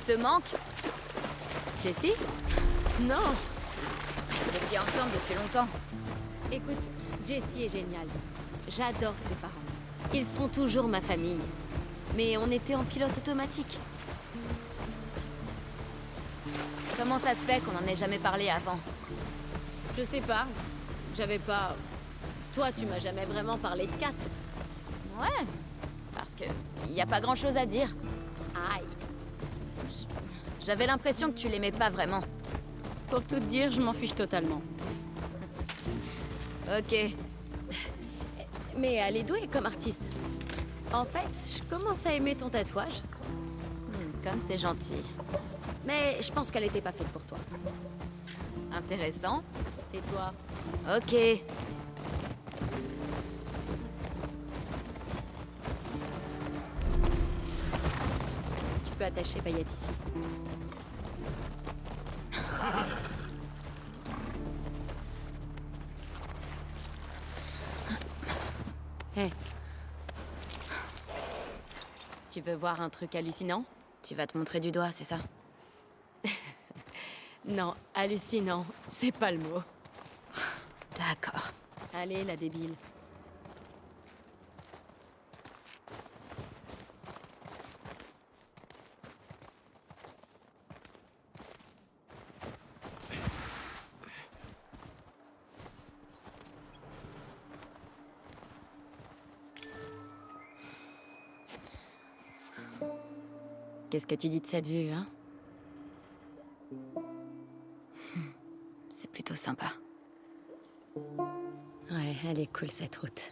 te manque? Jessie? Non. Vous étiez ensemble depuis longtemps. Écoute, Jessie est géniale. J'adore ses parents. Ils seront toujours ma famille. Mais on était en pilote automatique. Comment ça se fait qu'on en ait jamais parlé avant? Je sais pas. J'avais pas... Toi, tu m'as jamais vraiment parlé de Kat. Ouais, parce que y a pas grand-chose à dire. Aïe. J'avais l'impression que tu l'aimais pas vraiment. Pour tout te dire, je m'en fiche totalement. Ok. Mais elle est douée comme artiste. En fait, je commence à aimer ton tatouage. Comme c'est gentil. Mais je pense qu'elle était pas faite pour toi. Intéressant. Et toi? Ok. Tu peux attacher Paillette ici. Hé. Tu veux voir un truc hallucinant? Tu vas te montrer du doigt, c'est ça? Non, hallucinant, c'est pas le mot. D'accord. Allez, la débile. Qu'est-ce que tu dis de cette vue, hein? C'est plutôt sympa. Ouais, elle est cool cette route.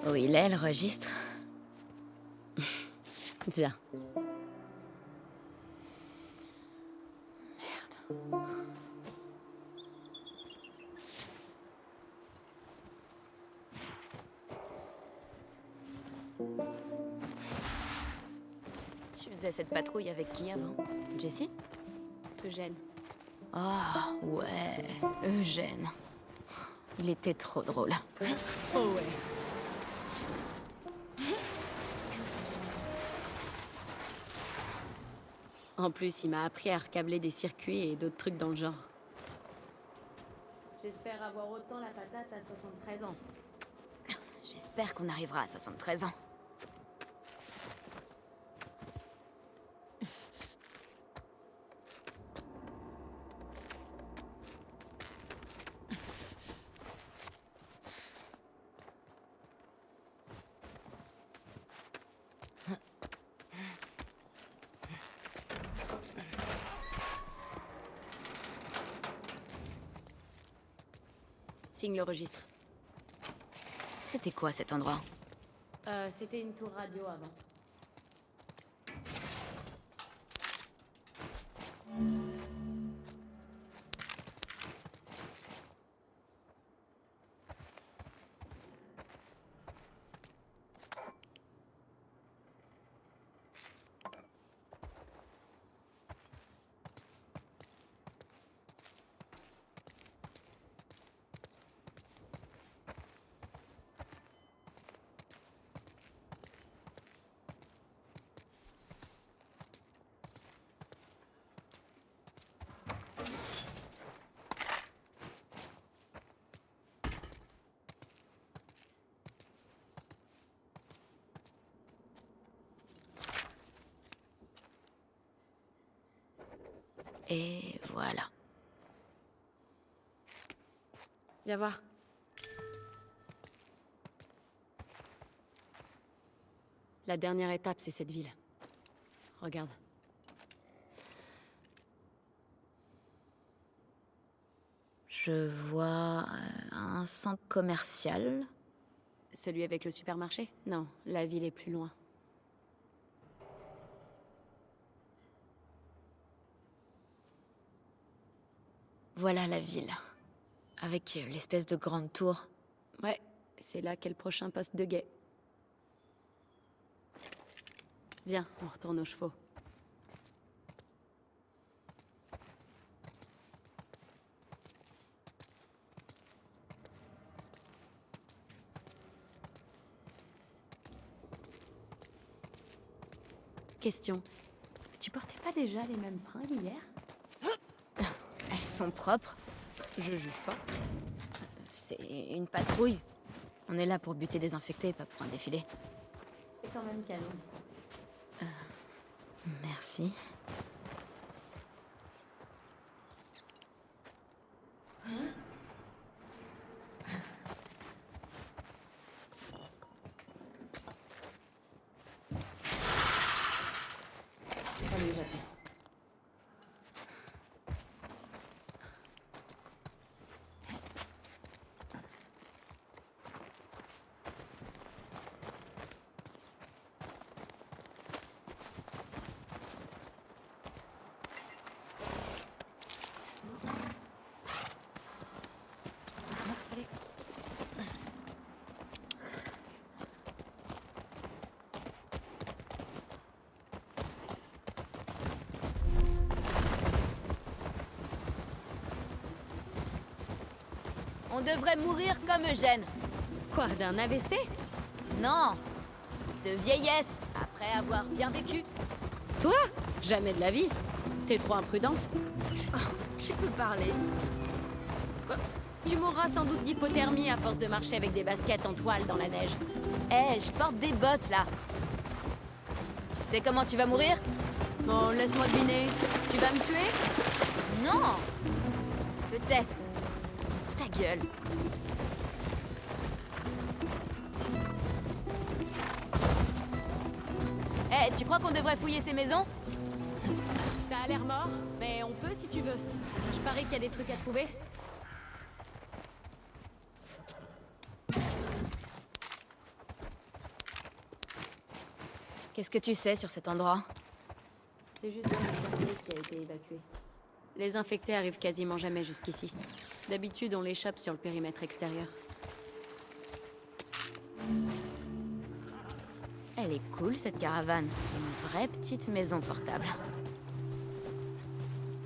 Où il est, le registre? Viens. Merde. Tu faisais cette patrouille avec qui avant? Jessie? Eugène. Ah, ouais. Eugène. Il était trop drôle. Oh ouais. En plus, il m'a appris à recabler des circuits et d'autres trucs dans le genre. J'espère avoir autant la patate à 73 ans. J'espère qu'on arrivera à 73 ans. Signe le registre. C'était quoi cet endroit? C'était une tour radio avant. Et voilà. Viens voir. La dernière étape, c'est cette ville. Regarde. Je vois un centre commercial. Celui avec le supermarché? Non, la ville est plus loin. Voilà la ville. Avec l'espèce de grande tour. Ouais, c'est là qu'est le prochain poste de guet. Viens, on retourne aux chevaux. question. Tu portais pas déjà les mêmes fringues hier? Elles sont propres. Je juge pas. C'est une patrouille. On est là pour buter des infectés, pas pour un défilé. C'est quand même canon. Merci. Allez, j'attends. On devrait mourir comme Eugène. Quoi, d'un AVC? Non, de vieillesse, après avoir bien vécu. Toi? Jamais de la vie. T'es trop imprudente. Tu peux parler. Tu mourras sans doute d'hypothermie à force de marcher avec des baskets en toile dans la neige. Eh, je porte des bottes, là. Tu sais comment tu vas mourir? Bon, laisse-moi deviner. Tu vas me tuer? Non. Peut-être. Ta gueule. Eh, tu crois qu'on devrait fouiller ces maisons? Ça a l'air mort, mais on peut si tu veux. Je parie qu'il y a des trucs à trouver. Qu'est-ce que tu sais sur cet endroit? C'est juste un quartier qui a été évacué. Les infectés arrivent quasiment jamais jusqu'ici. D'habitude, on les chope sur le périmètre extérieur. Elle est cool, cette caravane. Une vraie petite maison portable.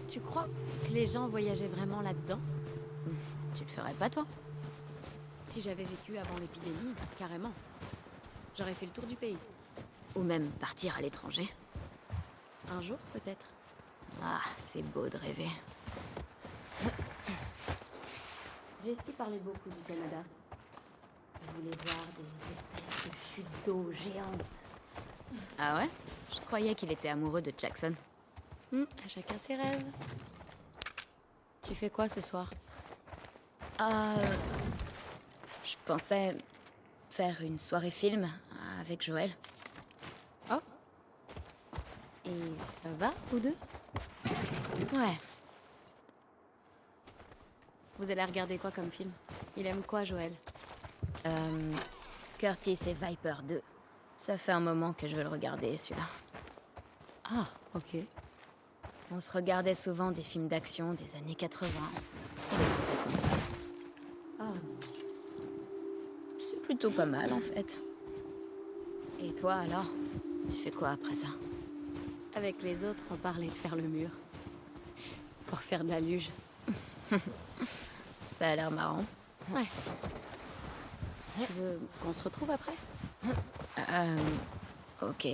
Tu crois que les gens voyageaient vraiment là-dedans? Tu le ferais pas, toi? Si j'avais vécu avant l'épidémie, carrément. J'aurais fait le tour du pays. Ou même partir à l'étranger. Un jour, peut-être. Ah, c'est beau de rêver. Jessie parlait beaucoup du Canada. Je voulais voir des espèces de chutes d'eau géantes. Ah ouais? Je croyais qu'il était amoureux de Jackson. À chacun ses rêves. Tu fais quoi ce soir? Je pensais faire une soirée film avec Joël. Oh. Et ça va, vous deux? Ouais. Vous allez regarder quoi comme film? Il aime quoi, Joël? Curtis et Viper 2. Ça fait un moment que je veux le regarder, celui-là. Ah, ok. On se regardait souvent des films d'action des années 80. Ah, C'est plutôt pas mal, en fait. Et toi, alors? Tu fais quoi après ça? avec les autres, on parlait de faire le mur. Pour faire de la luge. Ça a l'air marrant. Ouais. Tu veux qu'on se retrouve après? Ok.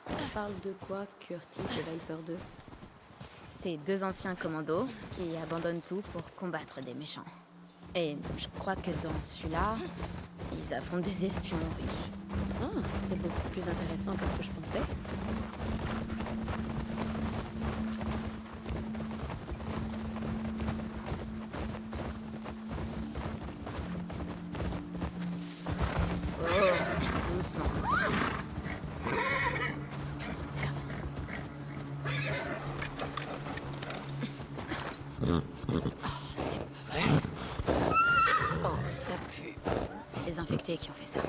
Ça parle de quoi, Curtis et Viper 2? C'est deux anciens commandos qui abandonnent tout pour combattre des méchants. Et je crois que dans celui-là, ils affrontent des espions russes. Ah, c'est beaucoup plus intéressant que ce que je pensais. Doucement. Putain, merde. C'est pas vrai. Oh, ça pue. C'est des infectés qui ont fait ça.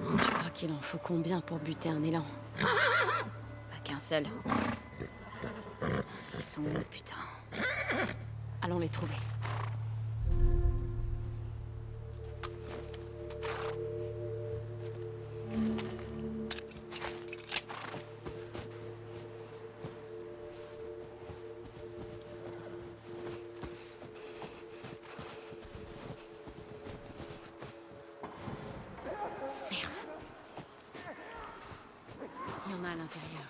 Tu crois qu'il en faut combien pour buter un élan? Pas qu'un seul. Ils sont où, putain? Allons les trouver. Il y en a à l'intérieur.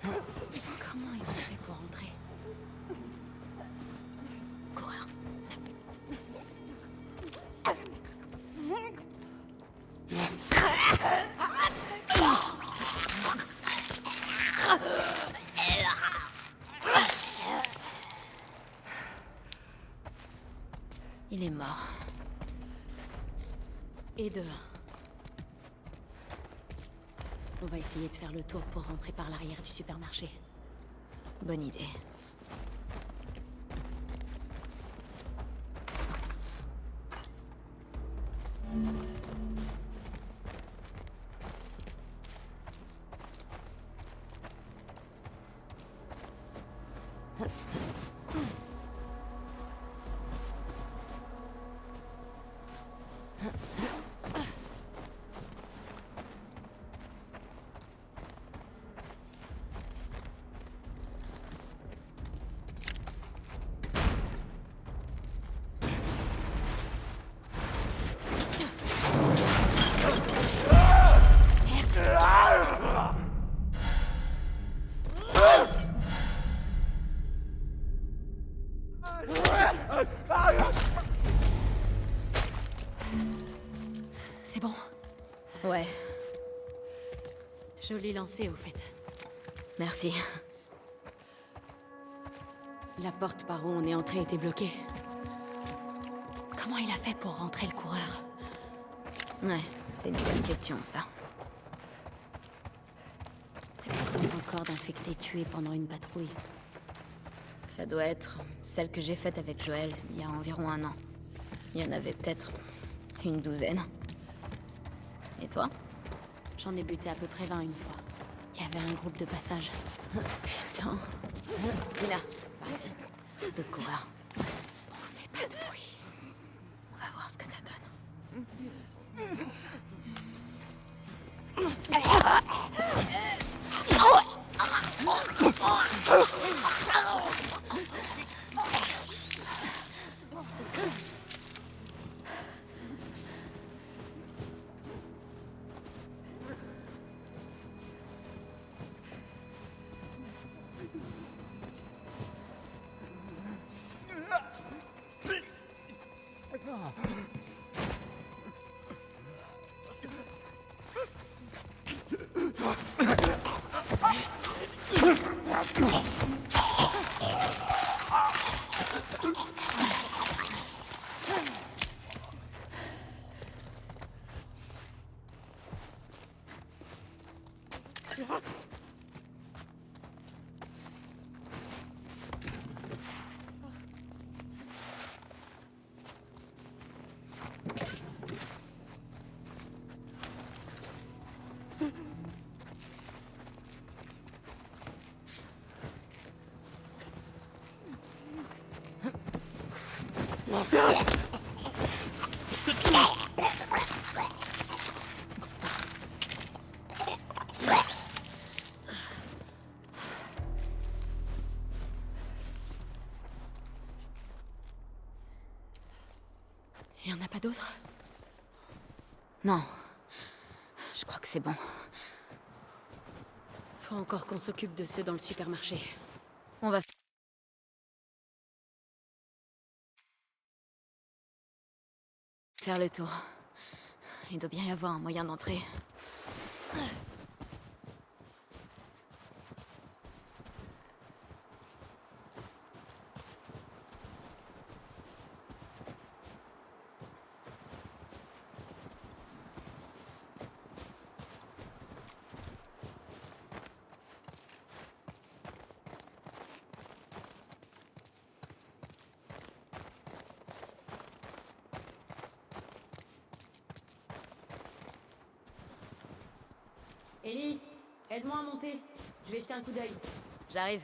Comment ils ont fait pour entrer? Coureur. Il est mort. Et de un. On va essayer de faire le tour pour rentrer par l'arrière du supermarché. Bonne idée. C'est bon. Ouais, Joli lancé, au fait. merci. La porte par où on est entré était bloquée. Comment il a fait pour rentrer, le coureur? Ouais, c'est une bonne question, ça. C'est pourtant encore d'infectés tués pendant une patrouille. Ça doit être celle que j'ai faite avec Joël il y a environ 1 an. Il y en avait peut-être une 12aine. Et toi? J'en ai buté à peu près 20 une fois. Il y avait un groupe de passage. Putain. Et là, par ici. D'autres coureurs. On fait pas de bruit. On va voir ce que ça donne. Il y en a pas d'autres? Non. Je crois que c'est bon. Faut encore qu'on s'occupe de ceux dans le supermarché. On va faire le tour. Il doit bien y avoir un moyen d'entrer. Ellie, aide-moi à monter. Je vais jeter un coup d'œil. J'arrive.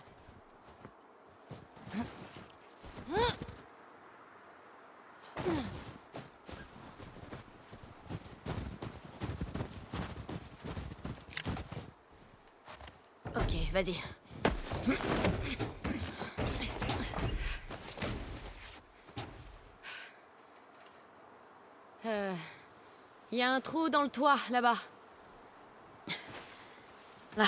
Ok, vas-y. Il y a un trou dans le toit, là-bas. Là.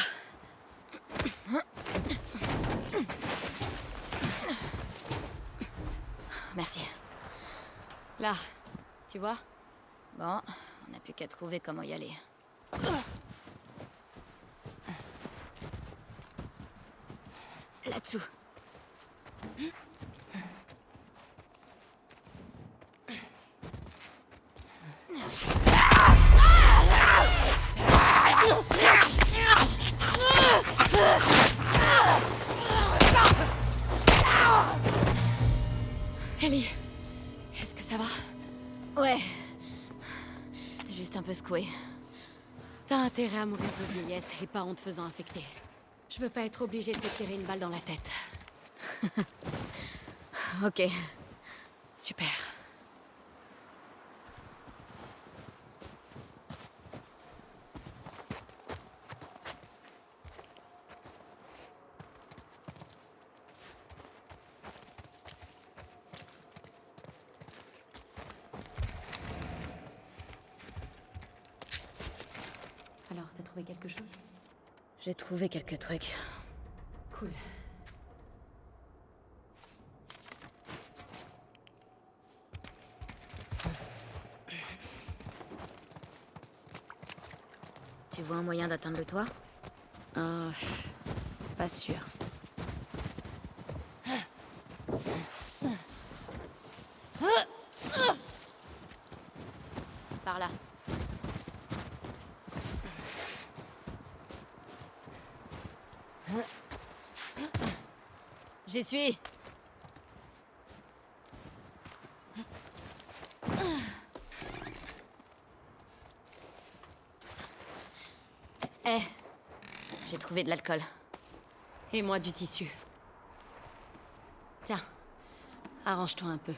Merci. Là, tu vois? Bon, on n'a plus qu'à trouver comment y aller. Là-dessous. Ellie, est-ce que ça va? Ouais. Juste un peu secoué. T'as intérêt à mourir de vieillesse et pas en te faisant infecter. Je veux pas être obligée de te tirer une balle dans la tête. Ok. Super. Alors, t'as trouvé quelque chose? J'ai trouvé quelques trucs. Cool. Tu vois un moyen d'atteindre le toit? Pas sûr. Par là. J'y suis. Eh, j'ai trouvé de l'alcool. Et moi du tissu. Tiens, arrange-toi un peu.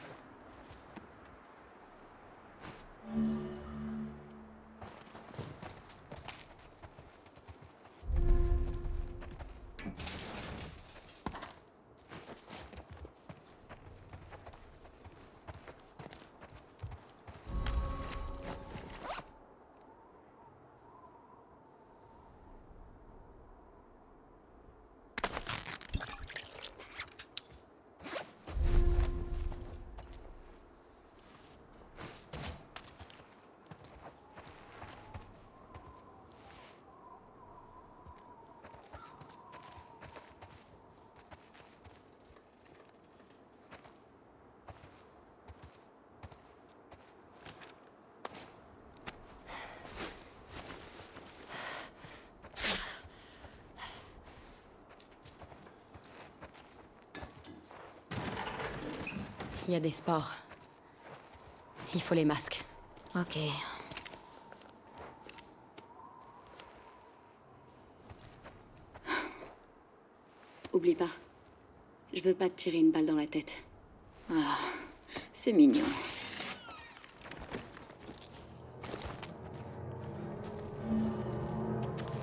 Il y a des spores. Il faut les masques. Ok. Oublie pas. Je veux pas te tirer une balle dans la tête. Ah, c'est mignon.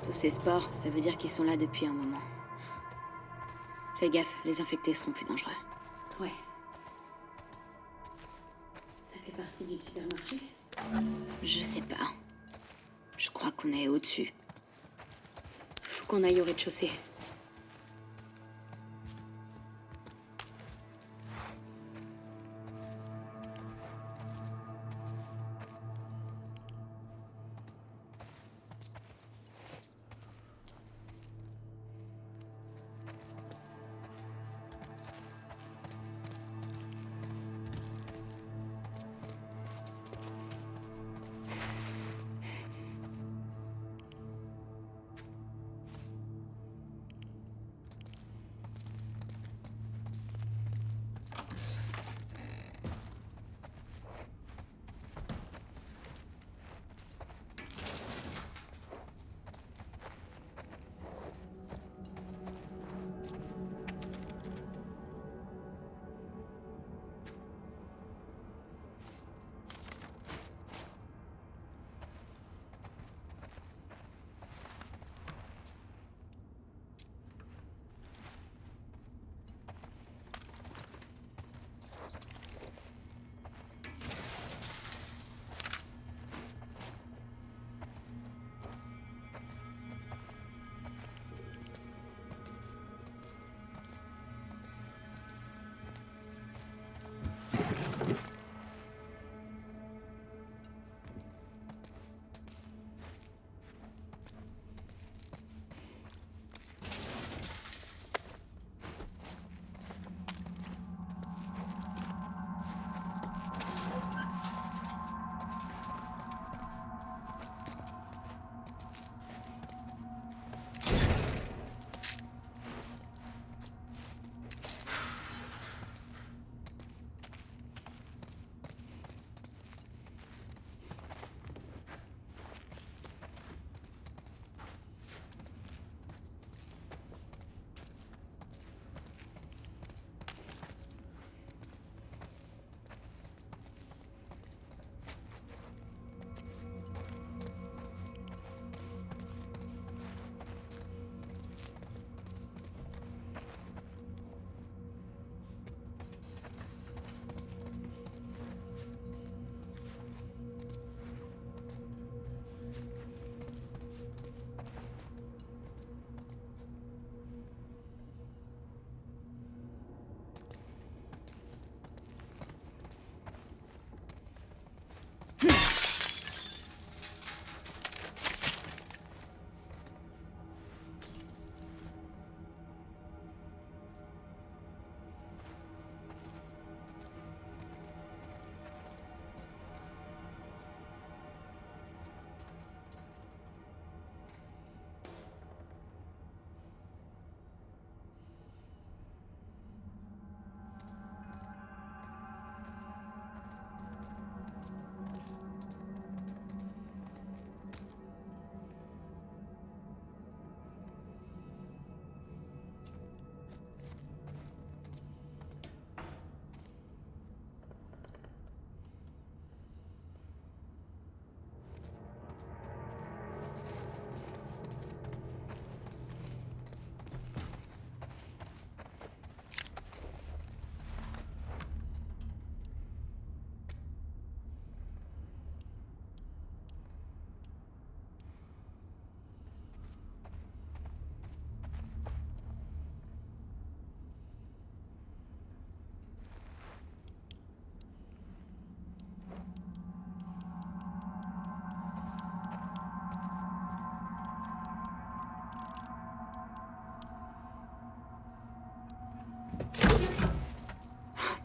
Tous ces spores, ça veut dire qu'ils sont là depuis un moment. Fais gaffe, les infectés seront plus dangereux. Ouais. Ça fait partie du supermarché? Je sais pas. Je crois qu'on est au-dessus. Faut qu'on aille au rez-de-chaussée.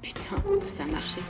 Putain, ça a marché.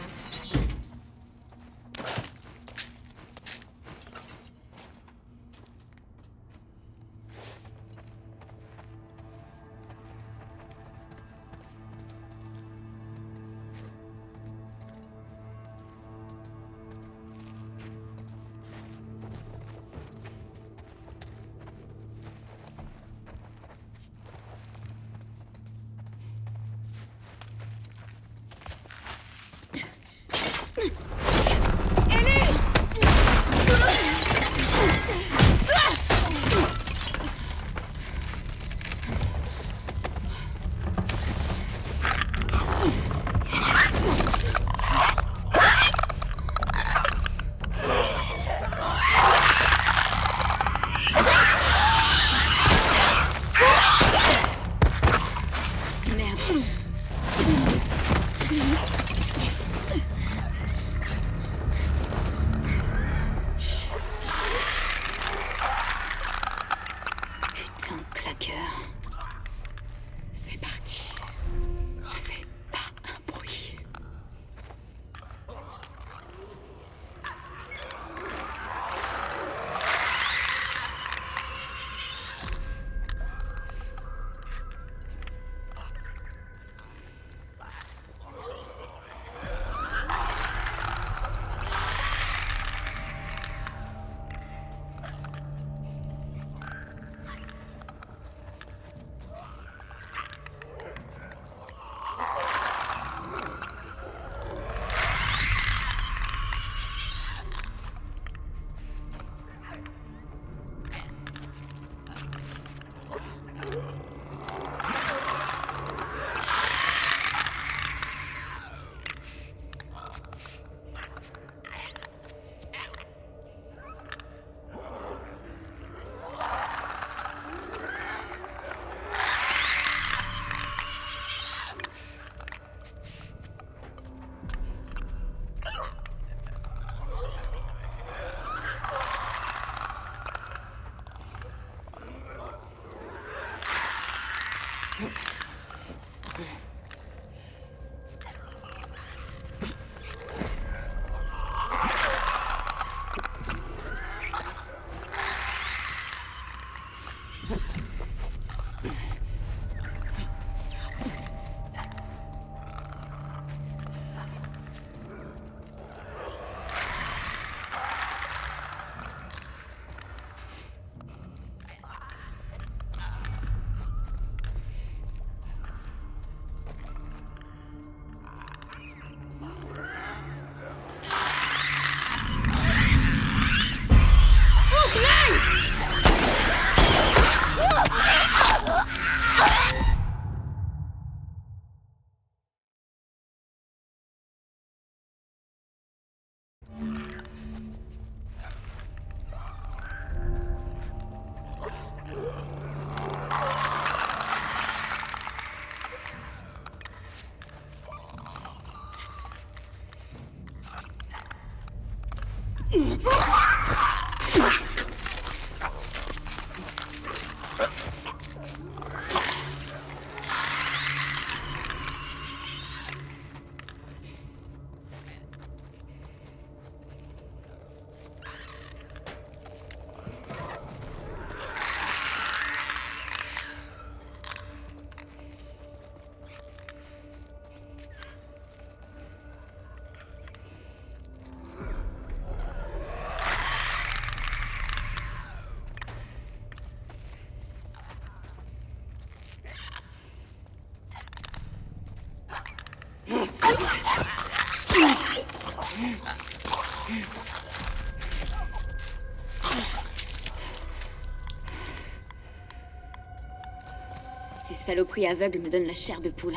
Ces saloperies aveugles me donnent la chair de poule.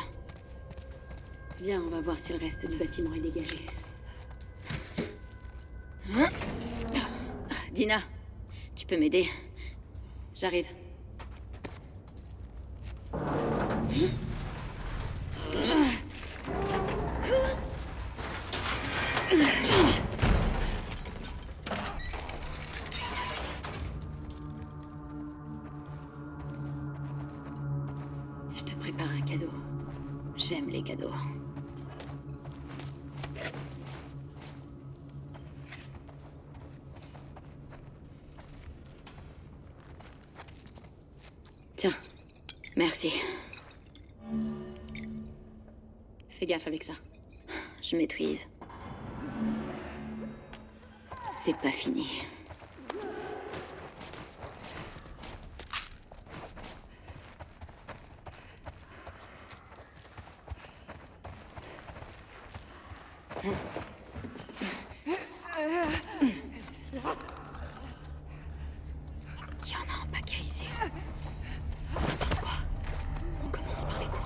Viens, on va voir si le reste du bâtiment est dégagé. Dina, tu peux m'aider? J'arrive. Je te prépare un cadeau. J'aime les cadeaux. Tiens, merci. Fais gaffe avec ça. Je maîtrise. C'est pas fini. Il y en a un paquet ici. T'en penses quoi? On commence par les coureurs.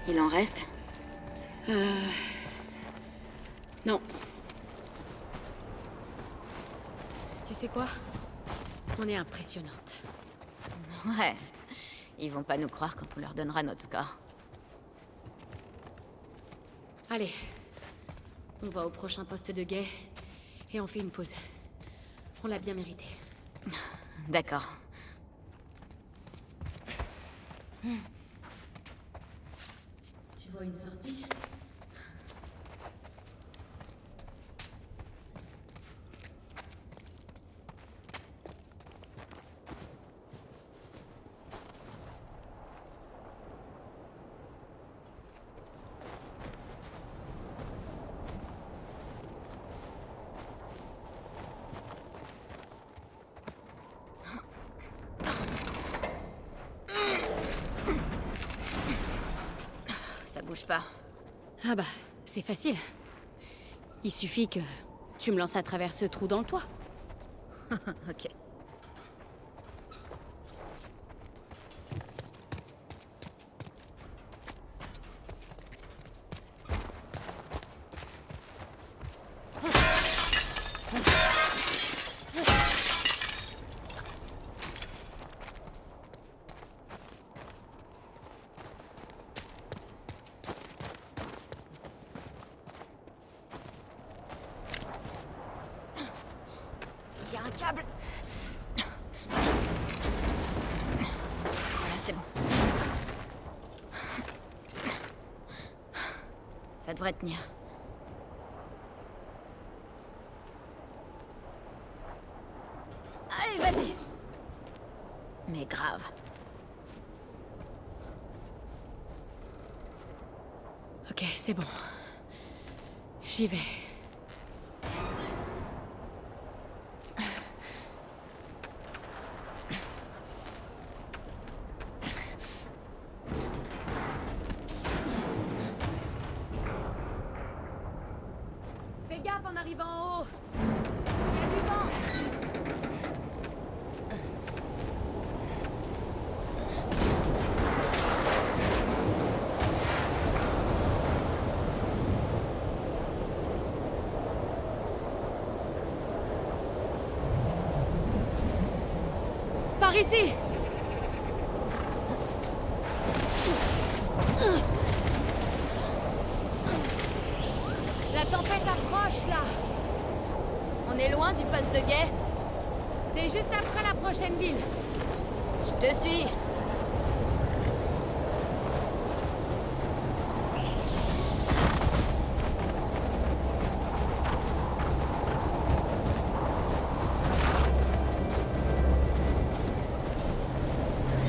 Il en reste? Non. Tu sais quoi? On est impressionnante. Ouais. Ils vont pas nous croire quand on leur donnera notre score. Allez. On va au prochain poste de guet et on fait une pause. On l'a bien mérité. D'accord. Tu vois une sortie? Ça bouge pas. Ah bah, c'est facile. Il suffit que tu me lances à travers ce trou dans le toit. Ok. Il y a un câble. Voilà, c'est bon. Ça devrait tenir. Allez, vas-y. Mais grave. Ok, c'est bon. J'y vais. Fais gaffe en arrivant en haut. Il y a du vent. ici! La tempête approche, là! On est loin du poste de guet. C'est juste après la prochaine ville. Je te suis.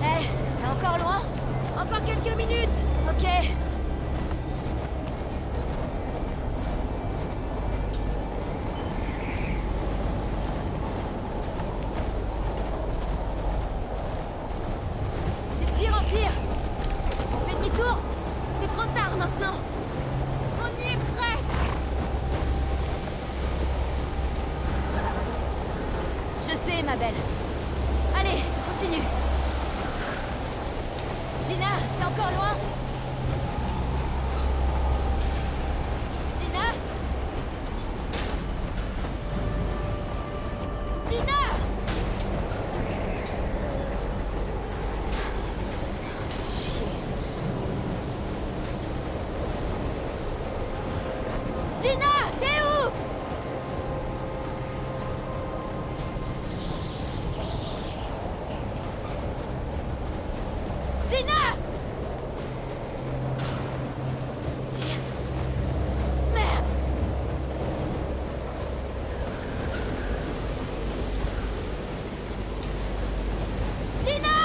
Eh, c'est encore loin? Encore quelques minutes! Ok. C'est de pire en pire. On fait demi-tour? C'est trop tard maintenant! On y est presque! Je sais, ma belle. Allez, continue. Dina, c'est encore loin? Dina? Dina! Dina, t'es où? Dina! Merde! Dina!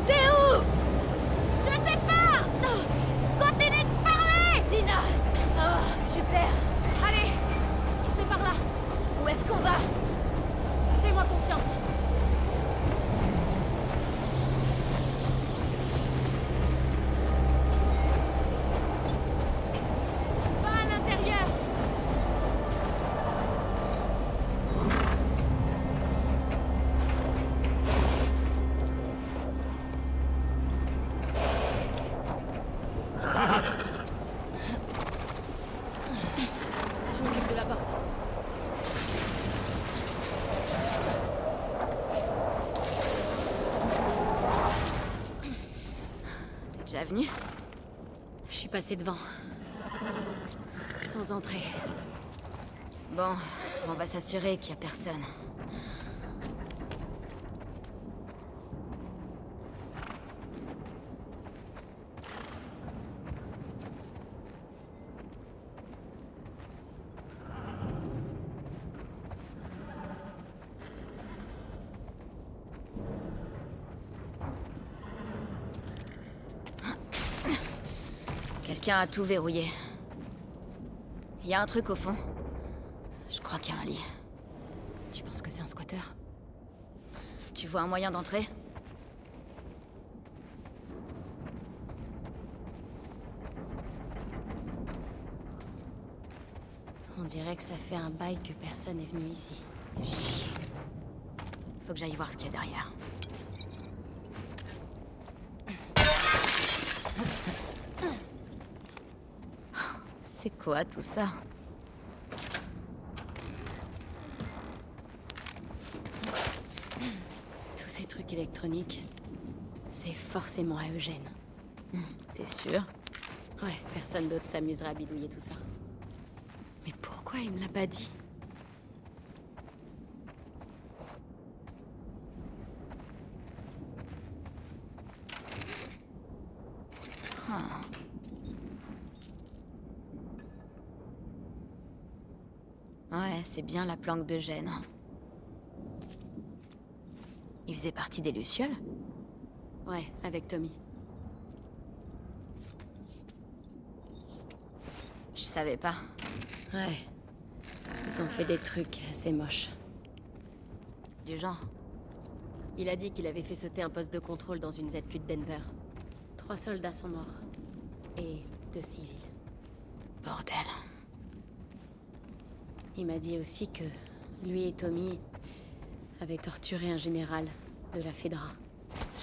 T'es où? Je sais pas! Continue de parler! Dina! Oh, super! Allez! C'est par là! Où est-ce qu'on va? Fais-moi confiance! Va à l'intérieur! Je m'occupe de la porte. T'es déjà venu? Je suis passée devant. Sans entrer. Bon, on va s'assurer qu'il y a personne. Quelqu'un a tout verrouillé. Il y a un truc au fond. Je crois qu'il y a un lit. Tu penses que c'est un squatter? Tu vois un moyen d'entrer? On dirait que ça fait un bail que personne n'est venu ici. Chut. Faut que j'aille voir ce qu'il y a derrière. C'est quoi tout ça? Tous ces trucs électroniques, c'est forcément à Eugène. T'es sûr? Ouais, personne d'autre s'amuserait à bidouiller tout ça. Mais pourquoi il me l'a pas dit? Ah. Ouais, c'est bien la planque de Gênes. Il faisait partie des Lucioles? Ouais, avec Tommy. Je savais pas. Ouais. Ils ont fait des trucs assez moches. Du genre. Il a dit qu'il avait fait sauter un poste de contrôle dans une ZQ de Denver. 3 soldats sont morts. Et 2 civils. Bordel. Il m'a dit aussi que lui et Tommy avaient torturé un général de la Fedra.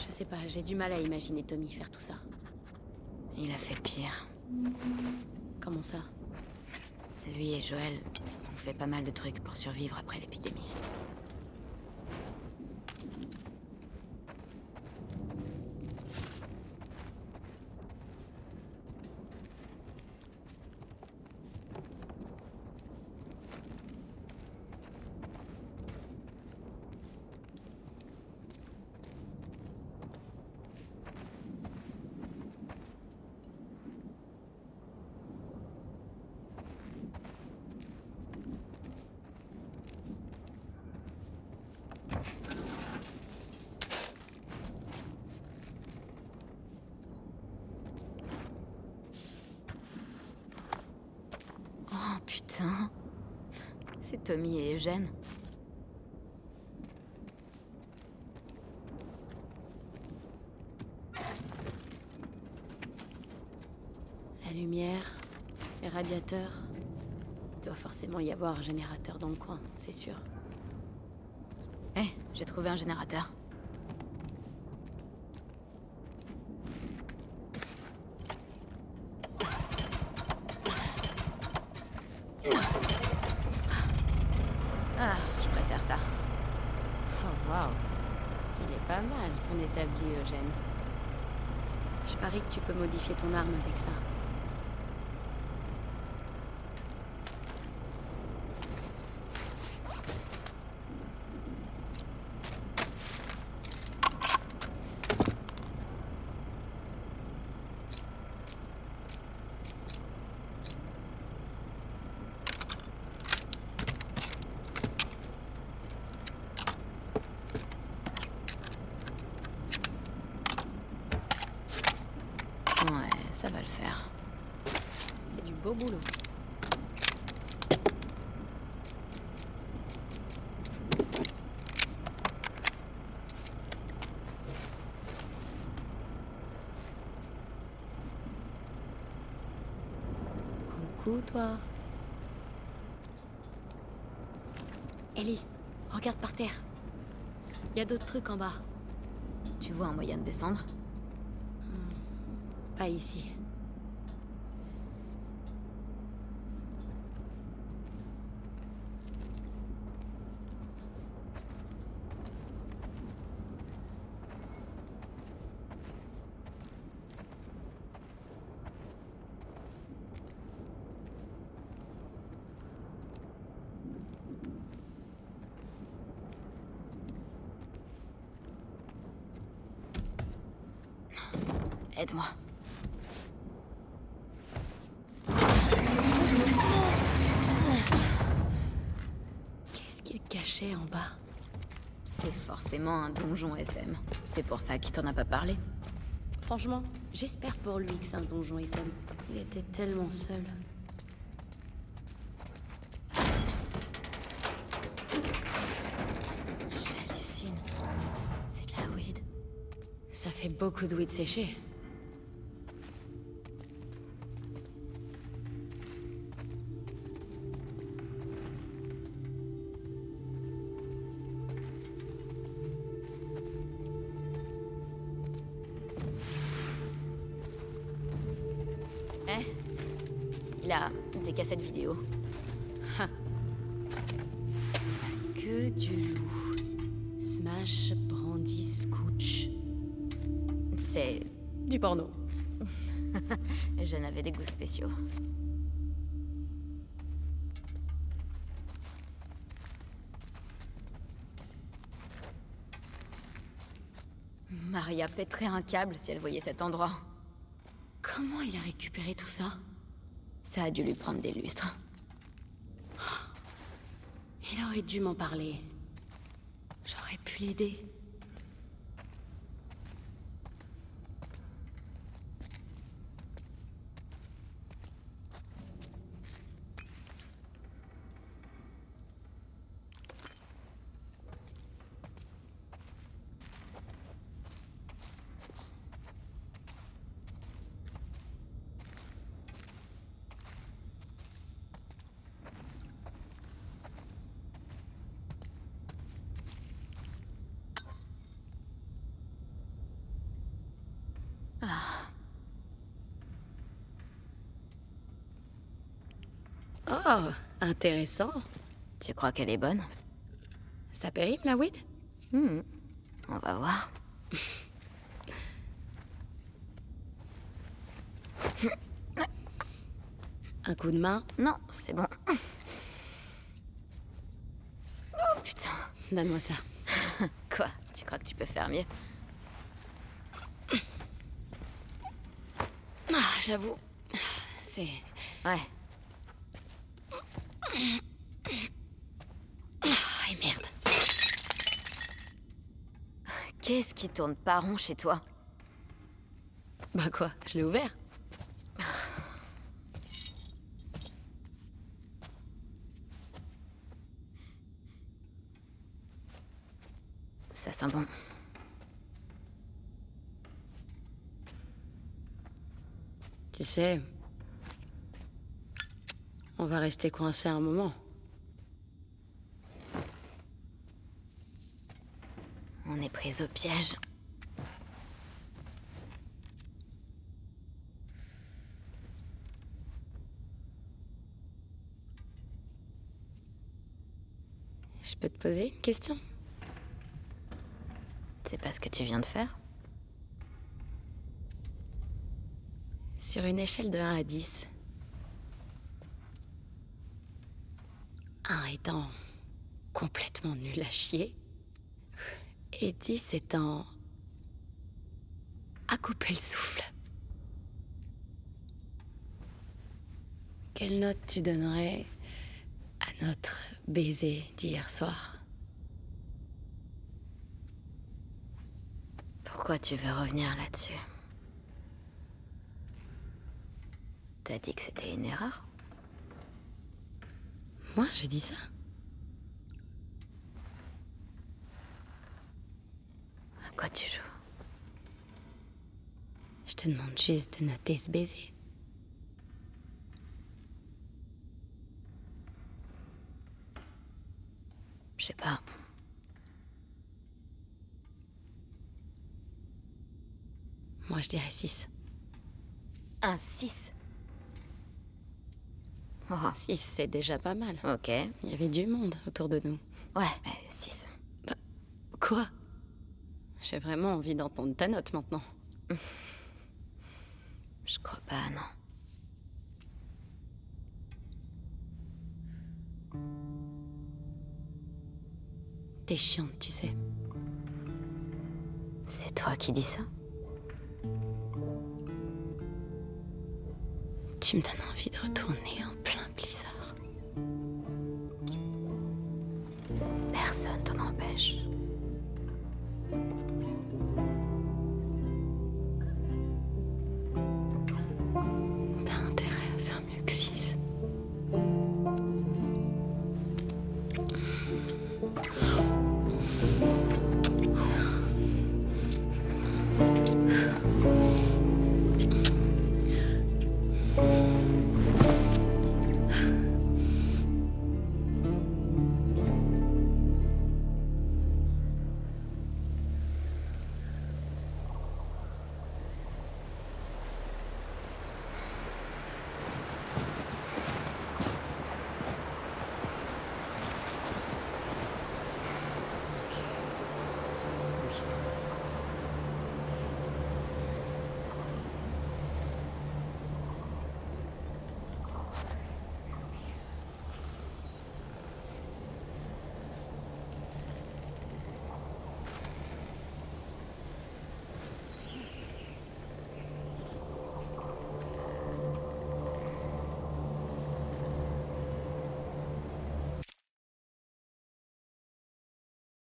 Je sais pas, j'ai du mal à imaginer Tommy faire tout ça. Il a fait pire. Comment ça? Lui et Joël ont fait pas mal de trucs pour survivre après l'épidémie. Oh putain. C'est Tommy et Eugène. La lumière, les radiateurs. Il doit forcément y avoir un générateur dans le coin, c'est sûr. Eh, j'ai trouvé un générateur. Ah, je préfère ça. Oh waouh. Il est pas mal ton établi, Eugène. Je parie que tu peux modifier ton arme avec ça. Ouais, ça va le faire. C'est du beau boulot. Coucou, toi. Ellie, regarde par terre. Il y a d'autres trucs en bas. Tu vois un moyen de descendre? Pas ici. Aide-moi. Qu'est-ce qu'il cachait en bas? C'est forcément un donjon SM. C'est pour ça qu'il t'en a pas parlé. Franchement, j'espère pour lui que c'est un donjon SM. Il était tellement seul. J'hallucine. C'est de la weed. Ça fait beaucoup de weed séché. Eh, il a des cassettes vidéo. Que du loup. Smash, brandy, scooch. C'est... Du porno. J'en avais des goûts spéciaux. Maria pèterait un câble si elle voyait cet endroit. Comment il a récupéré tout ça? Ça a dû lui prendre des lustres. Il aurait dû m'en parler. J'aurais pu l'aider. Oh, intéressant. Tu crois qu'elle est bonne? Ça périme, la weed? On va voir. Un coup de main? Non, c'est bon. Oh putain. Donne-moi ça. Quoi? Tu crois que tu peux faire mieux? Ah, j'avoue. C'est... Ouais. Ah, et merde. Qu'est-ce qui tourne pas rond chez toi? Bah quoi, je l'ai ouvert. Ça sent bon. Tu sais... On va rester coincé un moment. On est pris au piège. Je peux te poser une question? C'est pas ce que tu viens de faire? Sur une échelle de 1 à 10. 1 étant complètement nul à chier, et 10 étant à couper le souffle. Quelle note tu donnerais à notre baiser d'hier soir? Pourquoi tu veux revenir là-dessus? T'as dit que c'était une erreur? Moi, j'ai dit ça? À quoi tu joues? Je te demande juste de noter ce baiser. Je sais pas. Moi, je dirais 6. Un 6. Oh, 6, c'est déjà pas mal. ok. Il y avait du monde autour de nous. Ouais, mais 6. Quoi? J'ai vraiment envie d'entendre ta note maintenant. Je crois pas, non. T'es chiante, tu sais. C'est toi qui dis ça? Tu me donnes envie de retourner en plein blizzard. Personne t'en empêche.